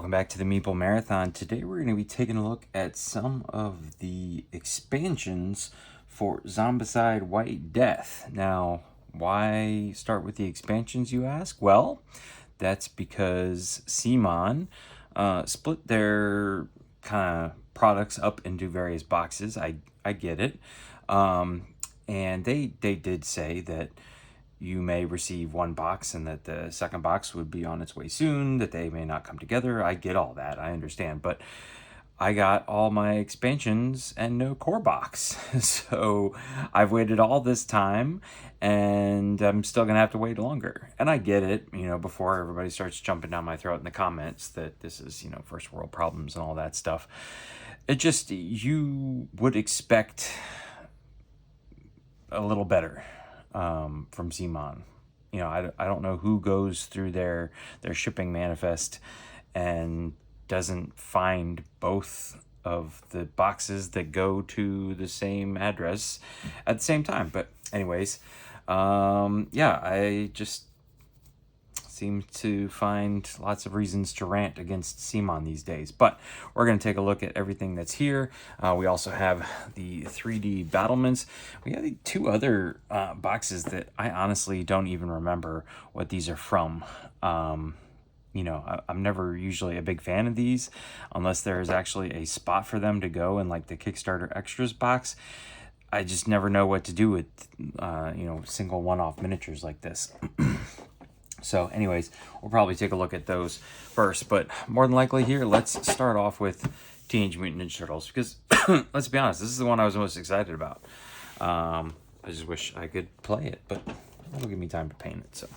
Welcome back to the Meeple Marathon. Today we're going to be taking a look at some of the expansions for Zombicide White Death. Now, why start with the expansions, you ask? Well, that's because CMON split their kind of products up into various boxes. I get it. And they did say that you may receive one box and that the second box would be on its way soon, that they may not come together. I get all that. I understand. But I got all my expansions and no core box. So I've waited all this time and I'm still going to have to wait longer. And I get it, before everybody starts jumping down my throat in the comments that this is, first world problems and all that stuff. It just, you would expect a little better from CMON. I don't know who goes through their shipping manifest and doesn't find both of the boxes that go to the same address at the same time. But anyways, I just seem to find lots of reasons to rant against CMON these days. But we're going to take a look at everything that's here. We also have the 3D battlements. We have the two other boxes that I honestly don't even remember what these are from. I'm never usually a big fan of these unless there is actually a spot for them to go in like the Kickstarter extras box. I just never know what to do with, single one-off miniatures like this. So anyways, we'll probably take a look at those first, but more than likely here, let's start off with Teenage Mutant Ninja Turtles, because let's be honest, this is the one I was most excited about. I just wish I could play it, but it'll give me time to paint it. So,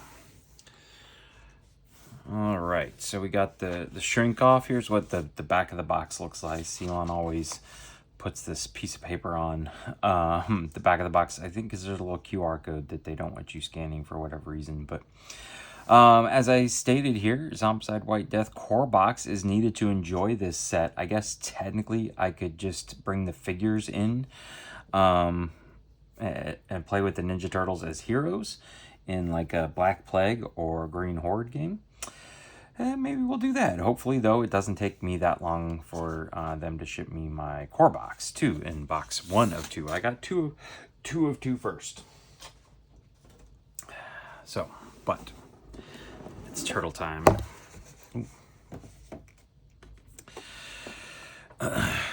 all right, so we got the shrink off. Here's what the back of the box looks like. CMON always puts this piece of paper on the back of the box, I think, because there's a little QR code that they don't want you scanning for whatever reason, but as I stated here, Zombicide White Death core box is needed to enjoy this set. I guess technically I could just bring the figures in and play with the Ninja Turtles as heroes in like a Black Plague or Green Horde game. And maybe we'll do that. Hopefully, though, it doesn't take me that long for them to ship me my core box, too, in box 1 of 2. I got two of 2 first. So, but it's turtle time.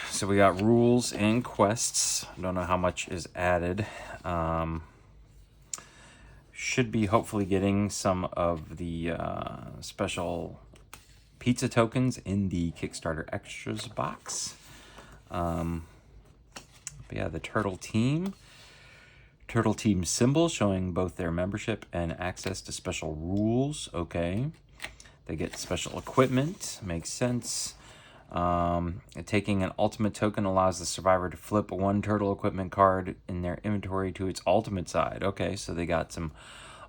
So we got rules and quests. I don't know how much is added. Should be hopefully getting some of the special pizza tokens in the Kickstarter extras box. But yeah, the Turtle Team symbol showing both their membership and access to special rules. Okay. They get special equipment. Makes sense. Taking an ultimate token allows the survivor to flip one turtle equipment card in their inventory to its ultimate side. Okay, so they got some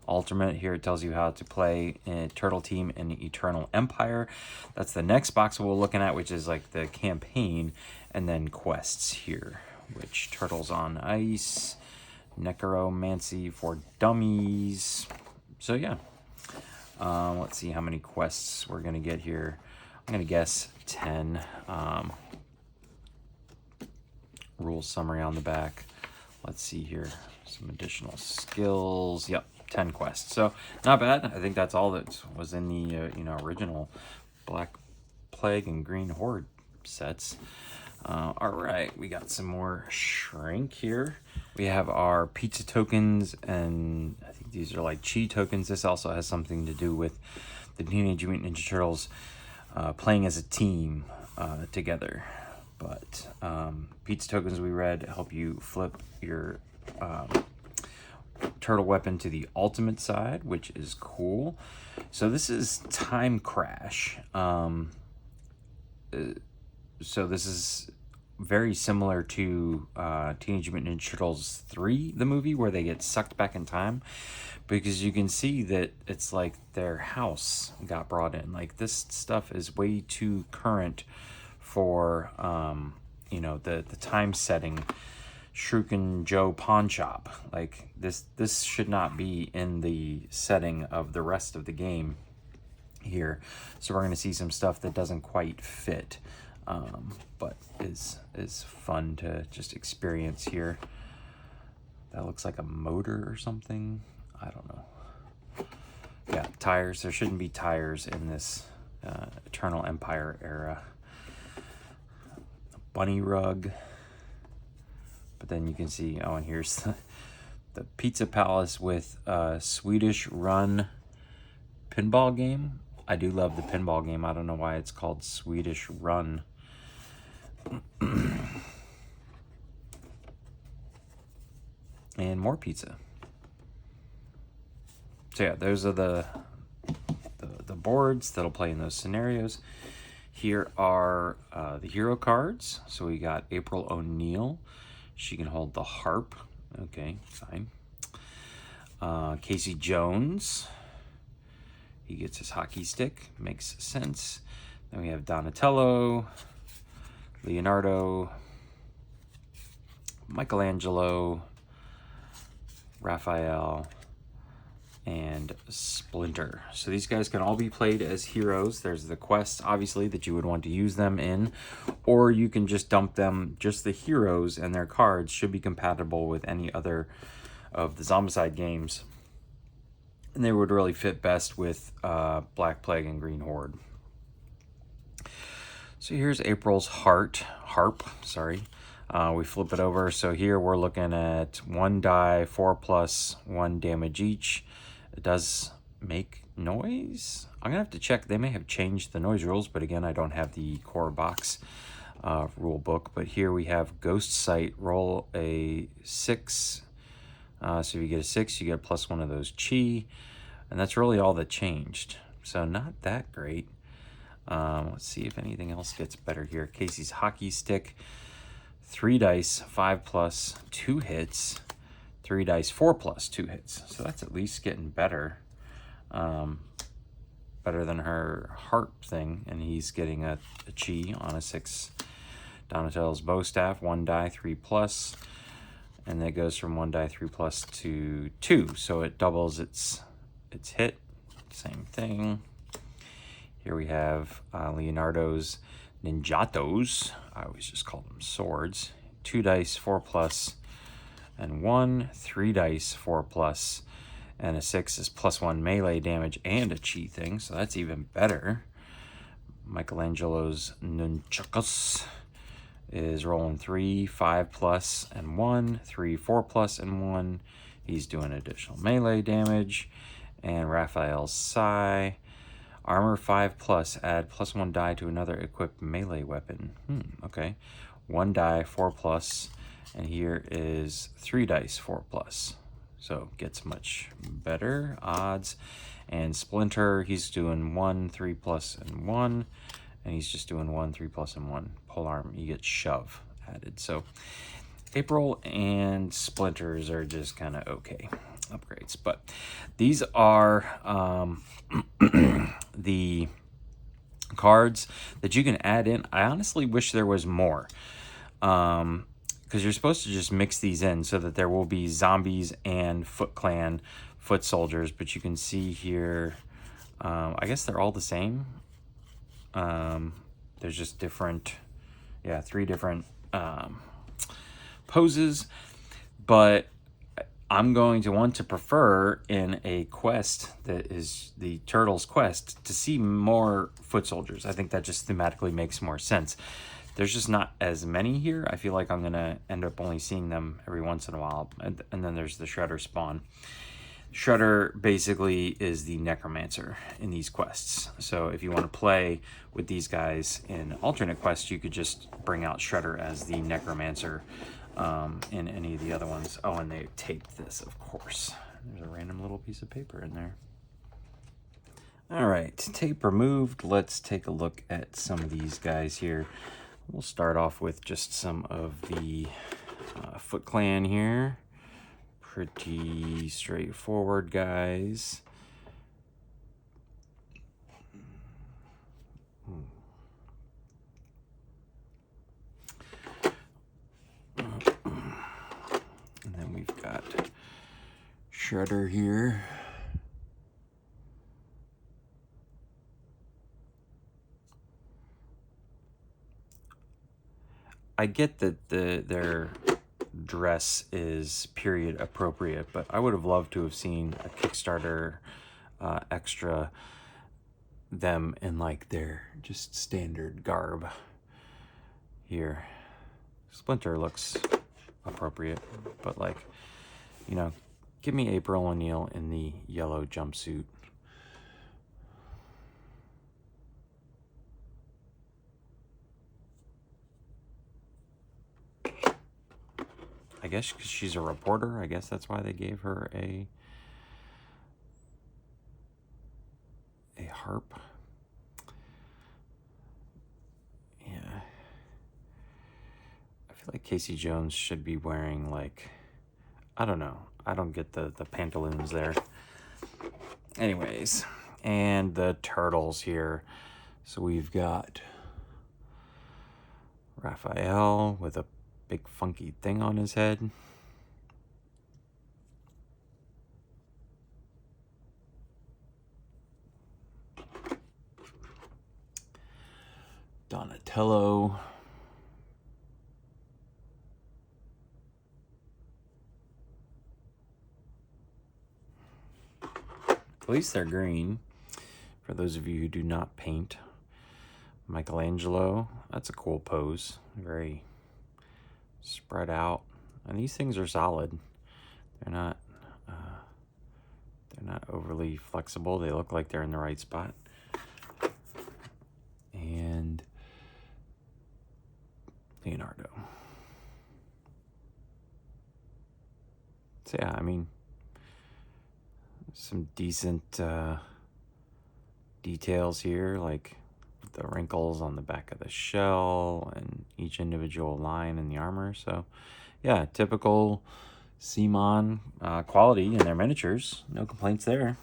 ultimate here. It tells you how to play in Turtle Team in Eternal Empire. That's the next box we're looking at, which is like the campaign, and then quests here, which Turtles on Ice, Necromancy for Dummies. So yeah, let's see how many quests we're gonna get here. I'm gonna guess 10. Rules summary on the back. Let's see here, some additional skills. Yep, 10 quests. So not bad. I think that's all that was in the original Black Plague and Green Horde sets. All right, we got some more shrink here. We have our pizza tokens, and I think these are like chi tokens. This also has something to do with the Teenage Mutant Ninja Turtles playing as a team together. But pizza tokens, we read, help you flip your turtle weapon to the ultimate side, which is cool. So this is Time Crash. So this is very similar to Teenage Mutant Ninja Turtles 3, the movie, where they get sucked back in time, because you can see that it's like their house got brought in. Like, this stuff is way too current for the time setting. Shuriken Joe pawn shop. Like, this should not be in the setting of the rest of the game. here. So we're going to see some stuff that doesn't quite fit, but is fun to just experience here. That looks like a motor or something. I don't know. Yeah, tires. There shouldn't be tires in this Eternal Empire era. Bunny rug. But then you can see, oh, and here's the Pizza Palace with Swedish Run pinball game. I do love the pinball game. I don't know why it's called Swedish Run. And more pizza. So yeah, those are the boards that'll play in those scenarios. Here are the hero cards. So we got April O'Neil. She can hold the harp. Okay, fine. Casey Jones. He gets his hockey stick. Makes sense. Then we have Donatello, Leonardo, Michelangelo, Raphael, and Splinter. So these guys can all be played as heroes. There's the quests, obviously, that you would want to use them in, or you can just dump them. Just the heroes and their cards should be compatible with any other of the Zombicide games, and they would really fit best with Black Plague and Green Horde. So here's April's harp. We flip it over. So here we're looking at 1 die, 4+, 1 damage each. It does make noise. I'm gonna have to check. They may have changed the noise rules, but again, I don't have the core box rule book. But here we have Ghost Sight. Roll a 6. So if you get a 6, you get +1 of those chi. And that's really all that changed. So not that great. Let's see if anything else gets better here. Casey's hockey stick. 3 dice, 5+, 2 hits. 3 dice, 4+, 2 hits. So that's at least getting better. Better than her harp thing. And he's getting a chi on a 6. Donatello's bow staff, 1 die, 3+. And that goes from 1 die, 3+ to 2. So it doubles its hit. Same thing. Here we have Leonardo's Ninjatos. I always just call them swords. 2 dice, 4+, and 1. 3 dice, 4+, and a 6 is +1 melee damage and a chi thing, so that's even better. Michelangelo's Nunchakus is rolling 3, 5+, and 1. 3, 4+, and 1. He's doing additional melee damage. And Raphael's Sai. Armor 5+, add +1 die to another equipped melee weapon. Okay. 1 die, 4+, and here is 3 dice, 4+. So gets much better odds. And Splinter, he's doing 1, 3+, and 1. And he's just doing 1, 3+, and 1. Polearm, you get shove added. So April and Splinters are just kind of okay upgrades. But these are the cards that you can add in. I honestly wish there was more, because you're supposed to just mix these in so that there will be zombies and Foot Clan foot soldiers. But you can see here, I guess they're all the same. There's just different, 3 different poses, but I'm going to want to prefer in a quest that is the Turtles quest to see more foot soldiers. I think that just thematically makes more sense. There's just not as many here. I feel like I'm going to end up only seeing them every once in a while. And then there's the Shredder spawn. Shredder basically is the necromancer in these quests. So if you want to play with these guys in alternate quests, you could just bring out Shredder as the necromancer in any of the other ones. Oh, and they taped this, of course. There's a random little piece of paper in there. All right, tape removed. Let's take a look at some of these guys here. We'll start off with just some of the Foot Clan here. Pretty straightforward guys. And then we've got Shredder here. I get that their dress is period appropriate, but I would have loved to have seen a Kickstarter extra them in like their just standard garb here. Splinter looks appropriate, but like, you know, give me April O'Neil in the yellow jumpsuit. I guess because she's a reporter, I guess that's why they gave her a harp. Yeah. I feel like Casey Jones should be wearing like, I don't know. I don't get the pantaloons there. Anyways, and the turtles here. So we've got Raphael with a big funky thing on his head. Donatello. At least they're green, for those of you who do not paint. Michelangelo, that's a cool pose. Very spread out. And these things are solid. They're not overly flexible. They look like they're in the right spot. And Leonardo. So yeah, I mean, some decent details here, like the wrinkles on the back of the shell and each individual line in the armor. So yeah, typical CMON quality in their miniatures. No complaints there.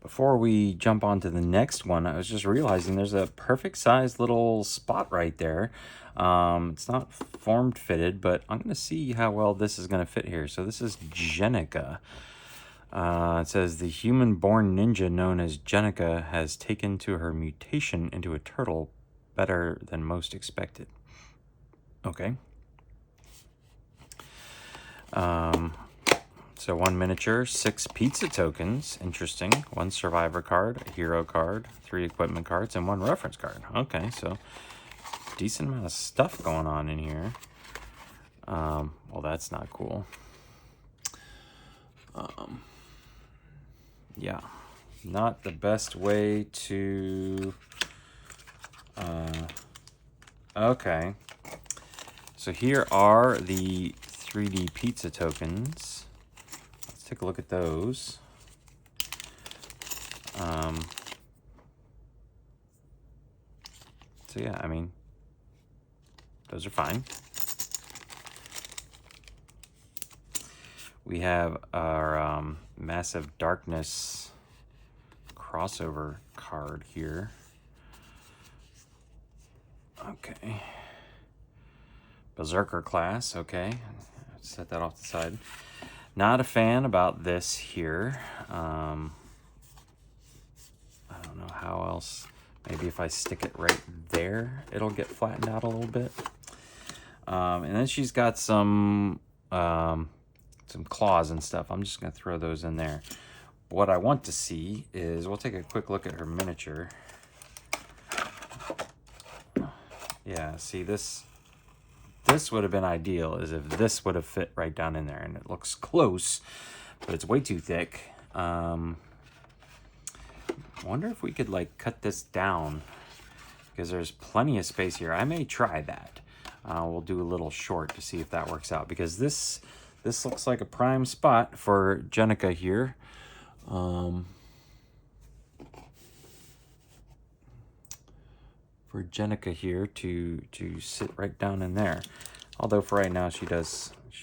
Before we jump on to the next one, I was just realizing there's a perfect sized little spot right there. It's not formed fitted, but I'm going to see how well this is going to fit here. So this is Jenica. It says the human-born ninja known as Jenica has taken to her mutation into a turtle better than most expected. Okay. So 1 miniature, 6 pizza tokens. Interesting. 1 survivor card, a hero card, 3 equipment cards, and 1 reference card. Okay, so decent amount of stuff going on in here. Well, that's not cool. Yeah, not the best way to... okay. So here are the 3D pizza tokens. Let's take a look at those. So yeah, I mean, those are fine. We have our Massive Darkness crossover card here. Okay. Berserker class, okay. Set that off the side. Not a fan about this here. I don't know how else. Maybe if I stick it right there, it'll get flattened out a little bit. And then she's got some claws and stuff. I'm just going to throw those in there. What I want to see is, we'll take a quick look at her miniature. Yeah, see, this would have been ideal, is if this would have fit right down in there. And it looks close, but it's way too thick. Wonder if we could like cut this down, because there's plenty of space here. I may try that. We'll do a little short to see if that works out, because this looks like a prime spot for Jenica here. For Jenica here to sit right down in there. Although for right now she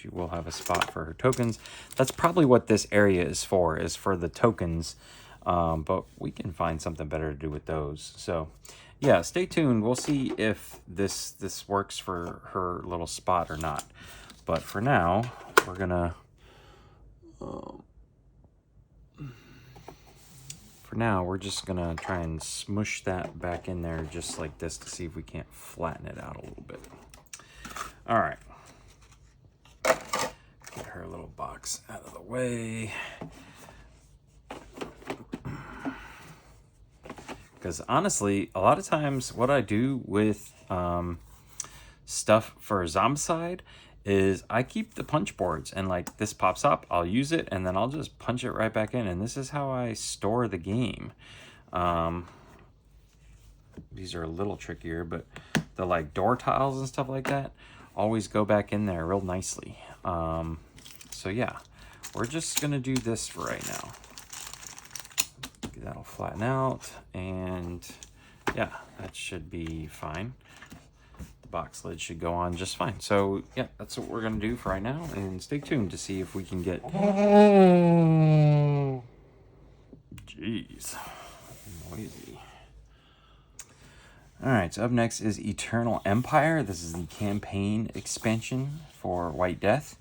will have a spot for her tokens. That's probably what this area is for the tokens. But we can find something better to do with those. So yeah, stay tuned. We'll see if this works for her little spot or not. But for now, we're gonna we're just gonna try and smush that back in there just like this to see if we can't flatten it out a little bit. All right. Get her little box out of the way. Because honestly, a lot of times what I do with stuff for Zombicide is I keep the punch boards, and like this pops up, I'll use it, and then I'll just punch it right back in, and this is how I store the game. These are a little trickier, but the like door tiles and stuff like that always go back in there real nicely. So yeah, we're just gonna do this for right now. That'll flatten out, and yeah, that should be fine. The box lid should go on just fine. So yeah, that's what we're gonna do for right now, and stay tuned to see if we can get... Jeez, noisy. Alright, so up next is Eternal Empire. This is the campaign expansion for White Death.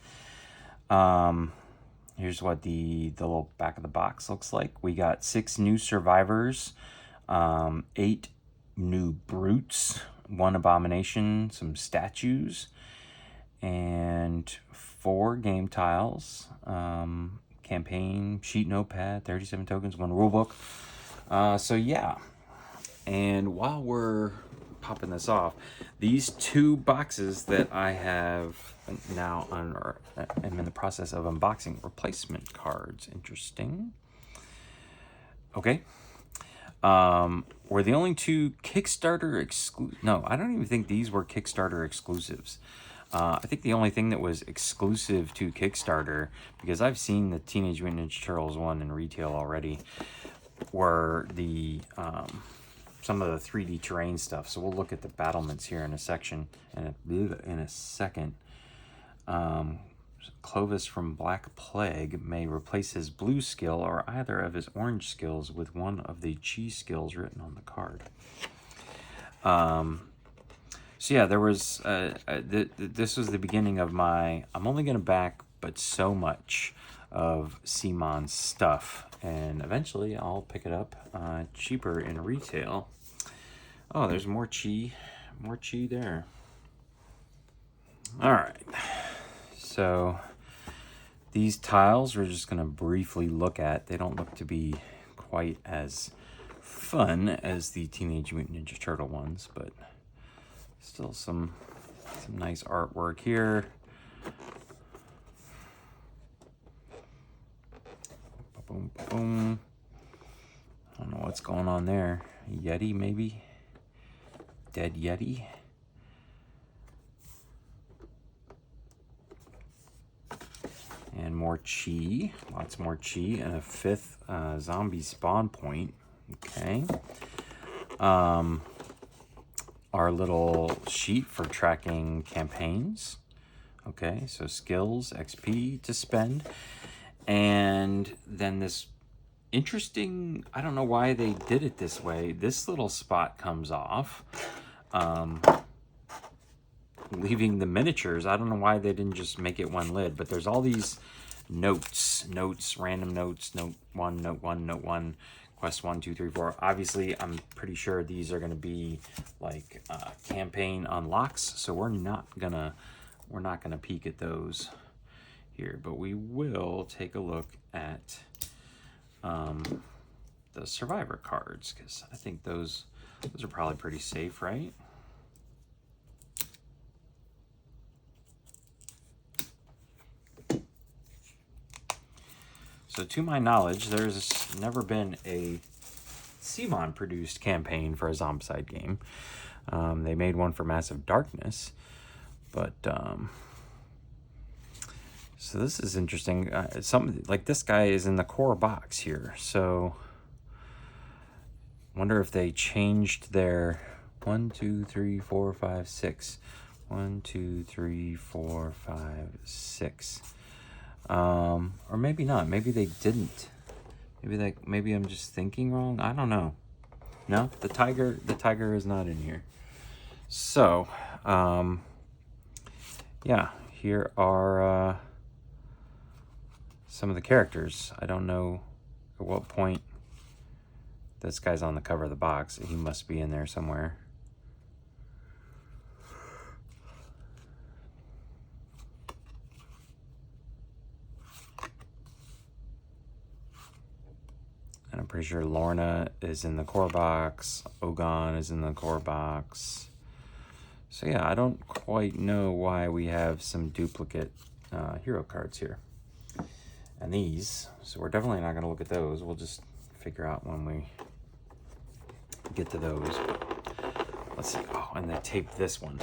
Here's what the little back of the box looks like. We got 6 new survivors, 8 new brutes, 1 abomination, some statues, and 4 game tiles. Campaign, sheet notepad, 37 tokens, 1 rulebook. So yeah. And while we're popping this off, these 2 boxes that I have now I'm in the process of unboxing replacement cards. Interesting. Okay. Were the only 2 Kickstarter exclusive? No, I don't even think these were Kickstarter exclusives. I think the only thing that was exclusive to Kickstarter, because I've seen the Teenage Mutant Ninja Turtles one in retail already, were the some of the 3D terrain stuff. So we'll look at the battlements here in a section, and in a second. Clovis from Black Plague may replace his blue skill or either of his orange skills with one of the G skills written on the card. So yeah, there was this was the beginning of my I'm only gonna back but so much of CMON's stuff, and eventually I'll pick it up cheaper in retail. Oh, there's more chi there. All right, so these tiles we're just gonna briefly look at. They don't look to be quite as fun as the Teenage Mutant Ninja Turtle ones, but still some nice artwork here. Boom, boom. I don't know what's going on there. Yeti, maybe? Dead Yeti? And more chi. Lots more chi. And a 5th zombie spawn point. Okay. Our little sheet for tracking campaigns. Okay, so skills, XP to spend. And then this interesting, I don't know why they did it this way. This little spot comes off, leaving the miniatures. I don't know why they didn't just make it one lid, but there's all these notes, random notes, note 1, note 1, note 1, quest 1, 2, 3, 4. Obviously, I'm pretty sure these are going to be like campaign unlocks, so we're not gonna peek at those here, but we will take a look at the survivor cards, because I think those are probably pretty safe, right? So to my knowledge, there's never been a CMON produced campaign for a Zombicide game. They made one for Massive Darkness, but so this is interesting. Some like this guy is in the core box here, so wonder if they changed their 1, 2, 3, 4, 5, 6. 1, 2, 3, 4, 5, 6. Or maybe not. Maybe they didn't. Maybe I'm just thinking wrong. I don't know. No, the tiger is not in here. So, yeah, here are some of the characters. I don't know at what point this guy's on the cover of the box. He must be in there somewhere. pretty sure Lorna is in the core box. Ogon is in the core box. So yeah, I don't quite know why we have some duplicate hero cards here. And these, so we're definitely not going to look at those. We'll just figure out when we get to those. Let's see. Oh, and they taped this one.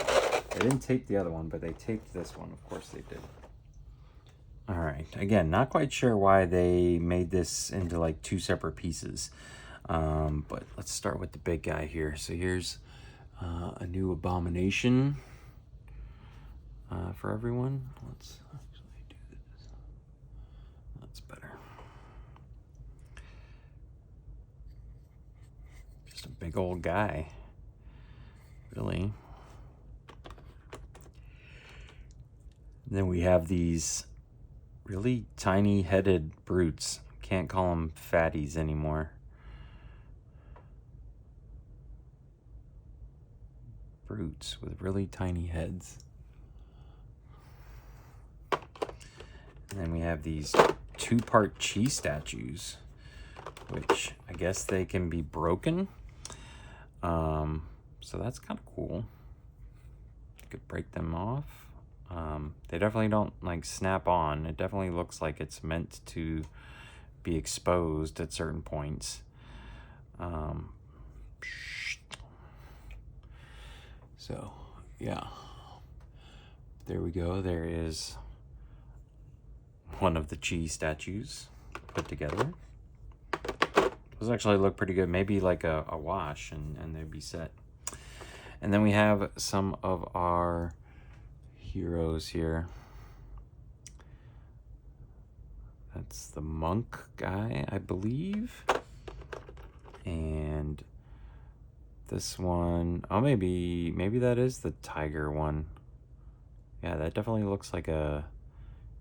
They didn't tape the other one, but they taped this one. Of course they did. All right. Again, not quite sure why they made this into like two separate pieces. But let's start with the big guy here. So here's a new Abomination for everyone. Let's actually do this. That's better. Just a big old guy. Really. And then we have these really tiny headed brutes. Can't call them fatties anymore. Brutes with really tiny heads. And then we have these two-part chi statues, which I guess they can be broken. So that's kind of cool. You could break them off. They definitely don't like snap on. It definitely looks like it's meant to be exposed at certain points. So yeah, there we go. There is one of the chi statues put together. Those actually look pretty good. Maybe like a wash and they'd be set. And then we have some of our heroes here. That's the monk guy, I believe. And this one, oh, maybe that is the tiger one. Yeah, that definitely looks like a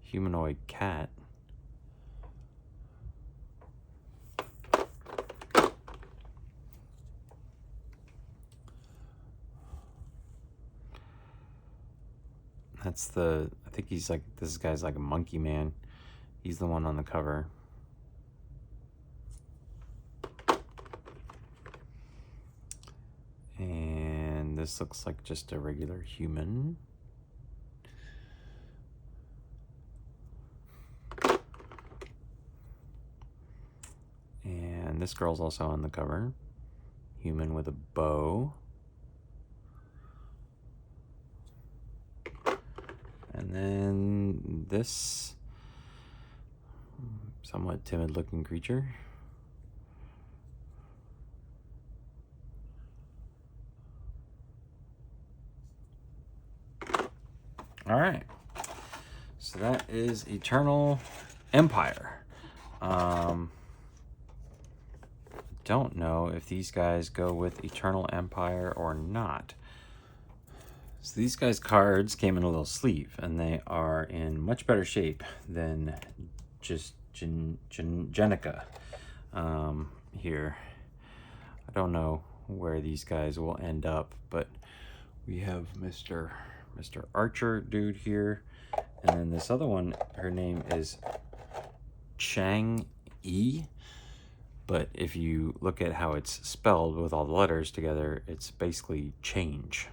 humanoid cat. That's the, I think he's like, this guy's like a monkey man. He's the one on the cover. And this looks like just a regular human. And this girl's also on the cover. Human with a bow. And then this somewhat timid looking creature. All right, so that is Eternal Empire. Don't know if these guys go with Eternal Empire or not. So these guys' cards came in a little sleeve, and they are in much better shape than just Jenica here. I don't know where these guys will end up, but we have Mr. Archer dude here, and then this other one, her name is Chang E, but if you look at how it's spelled with all the letters together, it's basically change.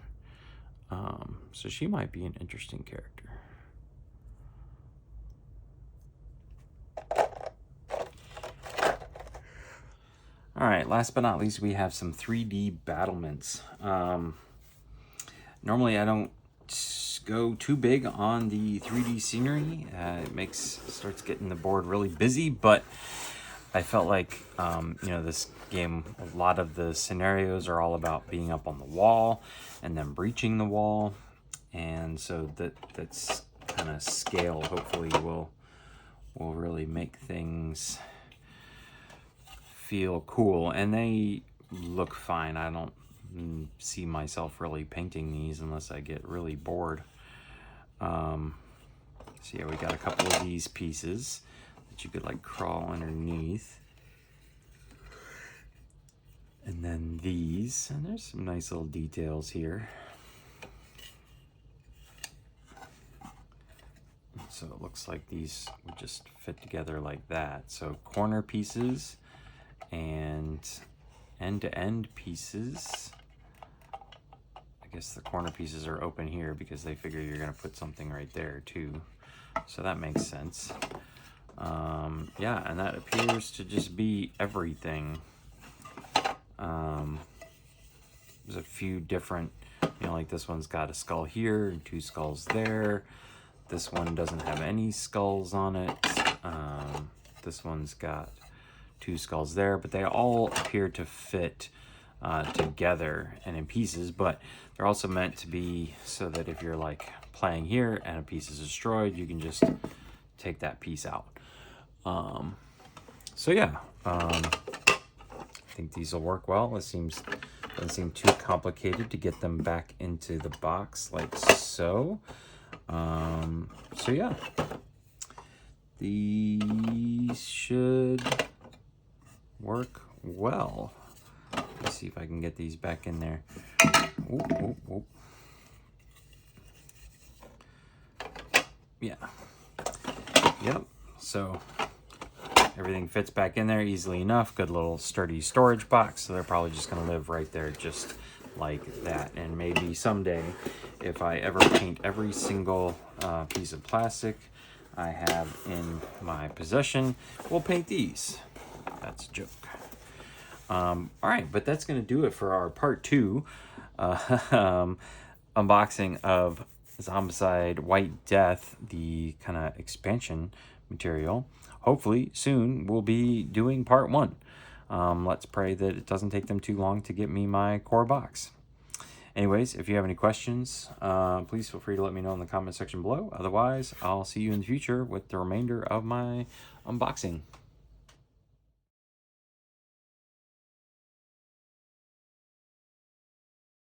So she might be an interesting character. All right, last but not least, we have some 3D battlements. Normally I don't go too big on the 3D scenery. It starts getting the board really busy, but I felt like, you know, this game, a lot of the scenarios are all about being up on the wall and then breaching the wall. And so that's kind of scale, hopefully, will really make things feel cool. And they look fine. I don't see myself really painting these unless I get really bored. So yeah, we got a couple of these pieces that you could like crawl underneath. And then these, and there's some nice little details here. So it looks like these would just fit together like that. So corner pieces and end-to-end pieces. I guess the corner pieces are open here because they figure you're going to put something right there too. So that makes sense. Yeah, and that appears to just be everything. There's a few different, like this one's got a skull here and 2 skulls there. This one doesn't have any skulls on it. This one's got 2 skulls there, but they all appear to fit together and in pieces, but they're also meant to be so that if you're like playing here and a piece is destroyed, you can just take that piece out. So yeah, I think these will work well. It doesn't seem too complicated to get them back into the box like so. So yeah, these should work well. Let's see if I can get these back in there. Oop, oop, oop. Yeah. Yep. So everything fits back in there easily enough. Good little sturdy storage box. So they're probably just going to live right there just like that. And maybe someday, if I ever paint every single piece of plastic I have in my possession, we'll paint these. That's a joke. All right, but that's going to do it for our part 2 unboxing of Zombicide White Death, the kind of expansion material. Hopefully soon we'll be doing part 1. Let's pray that it doesn't take them too long to get me my core box. Anyways, if you have any questions, please feel free to let me know in the comment section below. Otherwise, I'll see you in the future with the remainder of my unboxing.